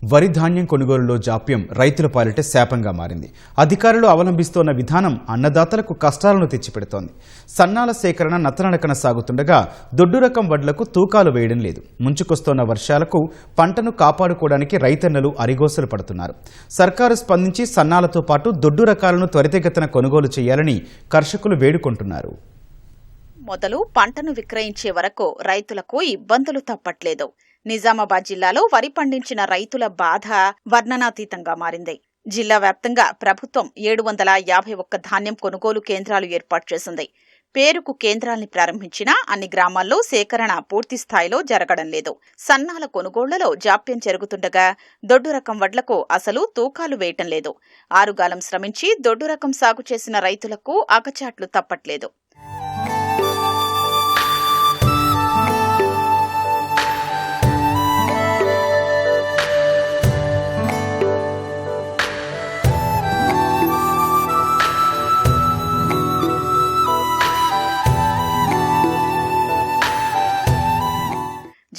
వరి ధాన్యం కొనుగోలులో జాప్యం రైతుల పాలిట శాపంగా మారింది. అధికారులు అవలంబిస్తోన్న విధానం అన్నదాతలకు కష్టాలను తెచ్చిపెడుతోంది. సన్నాల సేకరణ నత్తనడకన సాగుతుండగా దొడ్డు రకం వడ్లకు తూకాలు వేయడం లేదు. ముంచుకొస్తోన్న వర్షాలకు పంటను కాపాడుకోవడానికి రైతన్నలు అరిగోసలు పడుతున్నారు. సర్కారు స్పందించి సన్నాలతో పాటు దొడ్డు రకాలను త్వరితగతిన కొనుగోలు చేయాలని కర్షకులు వేడుకుంటున్నారు. మొదలు పంటను విక్రయించే వరకు రైతులకు ఇబ్బందులు తప్పట్లేదు. నిజామాబాద్ జిల్లాలో వరి పండించిన రైతుల బాధ వర్ణనాతీతంగా మారింది. జిల్లా వ్యాప్తంగా ప్రభుత్వం 751 ధాన్యం కొనుగోలు కేంద్రాలు ఏర్పాటు చేసింది. పేరుకు కేంద్రాల్ని ప్రారంభించినా అన్ని గ్రామాల్లో సేకరణ పూర్తి స్థాయిలో జరగడం లేదు. సన్నాల కొనుగోళ్లలో జాప్యం జరుగుతుండగా దొడ్డు రకం వడ్లకు అసలు తూకాలు వేయటం లేదు. ఆరుగాలం శ్రమించి దొడ్డు రకం సాగు చేసిన రైతులకు అగచాట్లు తప్పట్లేదు.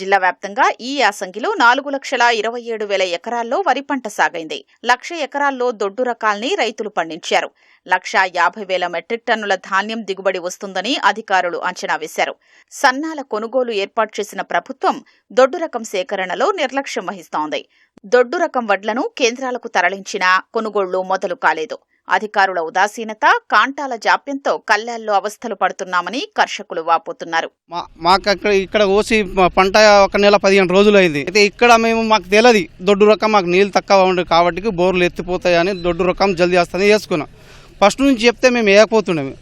జిల్లా వ్యాప్తంగా ఈ యాసంగిలో 4,27,000 ఎకరాల్లో వరి పంట సాగైంది. 1,00,000 ఎకరాల్లో దొడ్డు రకాల్ని రైతులు పండించారు. 1,50,000 మెట్రిక్ టన్నుల ధాన్యం దిగుబడి వస్తుందని అధికారులు అంచనా వేశారు. సన్నాల కొనుగోలు ఏర్పాటు చేసిన ప్రభుత్వం దొడ్డు రకం సేకరణలో నిర్లక్ష్యం వహిస్తోంది. దొడ్డు రకం వడ్లను కేంద్రాలకు తరలించినా కొనుగోళ్లు మొదలు కాలేదు. అధికారుల ఉదాసీనత, కాంటాల జాప్యంతో కల్లాల్లో అవస్థలు పడుతున్నామని కర్షకులు వాపోతున్నారు. మాకు ఇక్కడ కోసి పంట 1 నెల 15 రోజులు అయింది. అయితే ఇక్కడ మాకు తెలియదు దొడ్డు రకం, మాకు నీళ్ళు తక్కువ ఉంది కాబట్టి బోర్లు ఎత్తిపోతాయని దొడ్డు రకం జల్దీ వస్తుంది వేసుకున్నాం. ఫస్ట్ నుంచి చెప్తే మేము వేయకపోతున్నాము.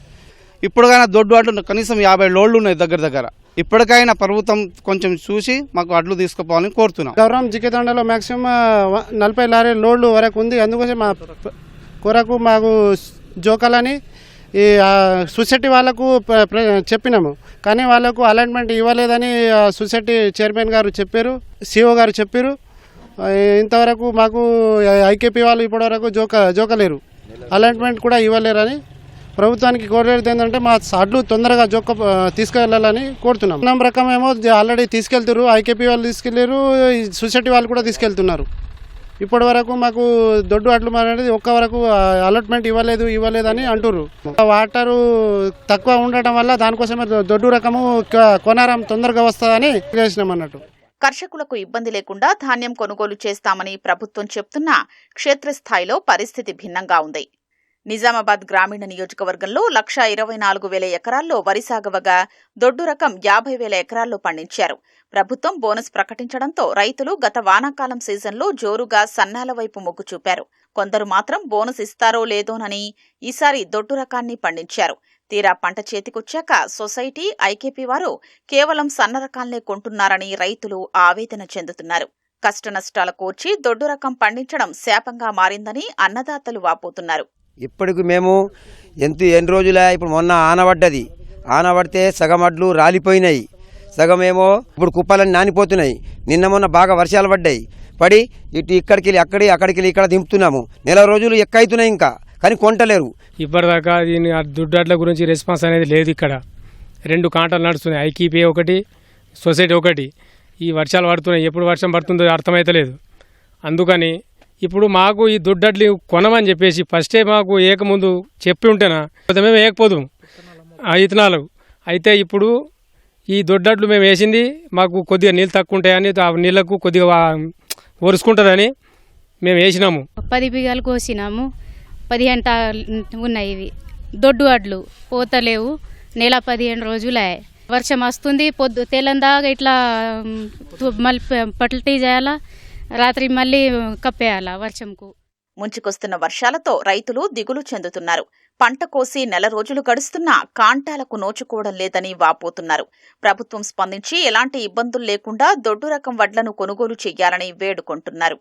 ఇప్పటికైనా దొడ్డు అడ్లు కనీసం 50 లోడ్లు ఉన్నాయి దగ్గర. ఇప్పటికైనా ప్రభుత్వం కొంచెం చూసి మాకు అడ్లు తీసుకుపోవాలని కోరుతున్నాం. గౌరవం జికేతండలో మాక్సిమం 40 లారీ లోడ్లు వరకు ఉంది. అందుకోసం మా కొరకు మాకు జోకాలని ఈ సొసైటీ వాళ్ళకు చెప్పినాము. కానీ వాళ్ళకు అలాట్మెంట్ ఇవ్వలేదని సొసైటీ చైర్మన్ గారు చెప్పారు, సిఓ గారు చెప్పారు. ఇంతవరకు మాకు ఐకేపీ వాళ్ళు ఇప్పటివరకు జోకలేరు, అలాట్మెంట్ కూడా ఇవ్వలేరని ప్రభుత్వానికి కోరేది ఏంటంటే మా అడ్లు తొందరగా తీసుకెళ్లాలని కోరుతున్నాం. అన్నం రకం ఏమో ఆల్రెడీ తీసుకెళ్తారు, ఐకేపీ వాళ్ళు తీసుకెళ్లారు, సొసైటీ వాళ్ళు కూడా తీసుకెళ్తున్నారు. ఇప్పటి వరకు మాకు దొడ్డు అడ్లు అనేది ఒక్క వరకు అలాట్మెంట్ ఇవ్వలేదని అంటున్నారు. వాటరు తక్కువ ఉండటం వల్ల దానికోసమే దొడ్డు రకము కొనారం తొందరగా వస్తుందని చేసినాం అన్నట్టు. కర్షకులకు ఇబ్బంది లేకుండా ధాన్యం కొనుగోలు చేస్తామని ప్రభుత్వం చెప్తున్నా క్షేత్రస్థాయిలో పరిస్థితి భిన్నంగా ఉంది. నిజామాబాద్ గ్రామీణ నియోజకవర్గంలో 1,24,000 ఎకరాల్లో వరి సాగవగా దొడ్డు రకం 50,000 ఎకరాల్లో పండించారు. ప్రభుత్వం బోనస్ ప్రకటించడంతో రైతులు గత వానాకాలం సీజన్లో జోరుగా సన్నాల వైపు మొగ్గు చూపారు. కొందరు మాత్రం బోనస్ ఇస్తారో లేదోనని ఈసారి దొడ్డు రకాన్ని పండించారు. తీరా పంట చేతికొచ్చాక సొసైటీ, ఐకేపీ వారు కేవలం సన్న రకాలనే కొంటున్నారని రైతులు ఆవేదన చెందుతున్నారు. కష్టనష్టాల కోర్చి దొడ్డు రకం పండించడం శాపంగా మారిందని అన్నదాతలు వాపోతున్నారు. ఇప్పటికి మేము ఎన్ని రోజులే, ఇప్పుడు మొన్న ఆనబడ్డది. ఆనబడితే సగం అడ్లు రాలిపోయినాయి, సగమేమో ఇప్పుడు కుప్పలన్నీ నానిపోతున్నాయి. నిన్న మొన్న బాగా వర్షాలు పడ్డాయి. పడి ఇక్కడికి అక్కడికి ఇక్కడ దింపుతున్నాము. నెల రోజులు ఎక్కవుతున్నాయి ఇంకా, కానీ కొంటలేరు. ఇప్పటిదాకా దీని దుడ్డాట్ల గురించి రెస్పాన్స్ అనేది లేదు. ఇక్కడ 2 కాంటాలు నడుస్తున్నాయి, ఐకేపీ ఒకటి, సొసైటీ ఒకటి. ఈ వర్షాలు పడుతున్నాయి, ఎప్పుడు వర్షం పడుతుందో అర్థమైతలేదు. అందుకని ఇప్పుడు మాకు ఈ దొడ్డడ్లు కొనమని చెప్పేసి ఫస్టే మాకు ఏకముందు చెప్పి ఉంటేనా మేము వేయకపోదు ఇత్తనాలు. అయితే ఇప్పుడు ఈ దొడ్డడ్లు మేము వేసింది మాకు కొద్దిగా నీళ్ళు తక్కువ ఉంటాయని, ఆ నీళ్లకు కొద్దిగా ఒరుసుకుంటుందని మేము వేసినాము. 10 బిగాలు కోసినాము, 15 ఉన్నాయి. ఇవి దొడ్డు అడ్లు పోతలేవు. నెల 15 రోజులే. వర్షం వస్తుంది, తెల్లందాగా ఇట్లా మళ్ళీ పట్లటీ చేయాలా, రాత్రి మళ్ళీ కప్పేయాలా వర్షంకు. ముంచుకొస్తున్న వర్షాలతో రైతులు దిగులు చెందుతున్నారు. పంట కోసి నెల రోజులు గడుస్తున్నా కాంటాలకు నోచుకోవడం లేదని వాపోతున్నారు. ప్రభుత్వం స్పందించి ఎలాంటి ఇబ్బందులు లేకుండా దొడ్డు రకం వడ్లను కొనుగోలు చేయాలని వేడుకుంటున్నారు.